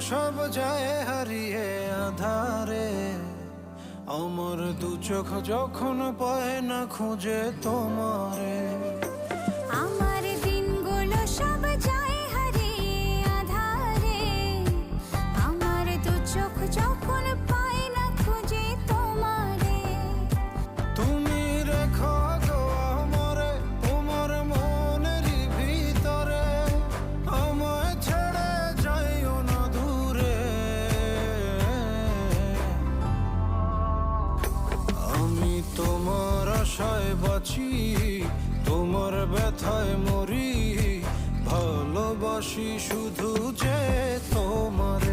সব যায় হারিয়ে আধারে, আমার দু চোখ যখন পায় না খুঁজে তোমারে। আমার দিনগুলো সব যায় হারিয়ে আঁধারে, আমার দু চোখ যখন পায় না খুঁজে তোমারে। তুমি রেখো গো আমারে তোমার মনেরই ভিতরে, আমায় ছেড়ে যাইও না দূরে। আমি তোমার আশায় বাঁচি, তোমার ব্যথায় মরি, ভালোবাসি শুধু যে তোমার।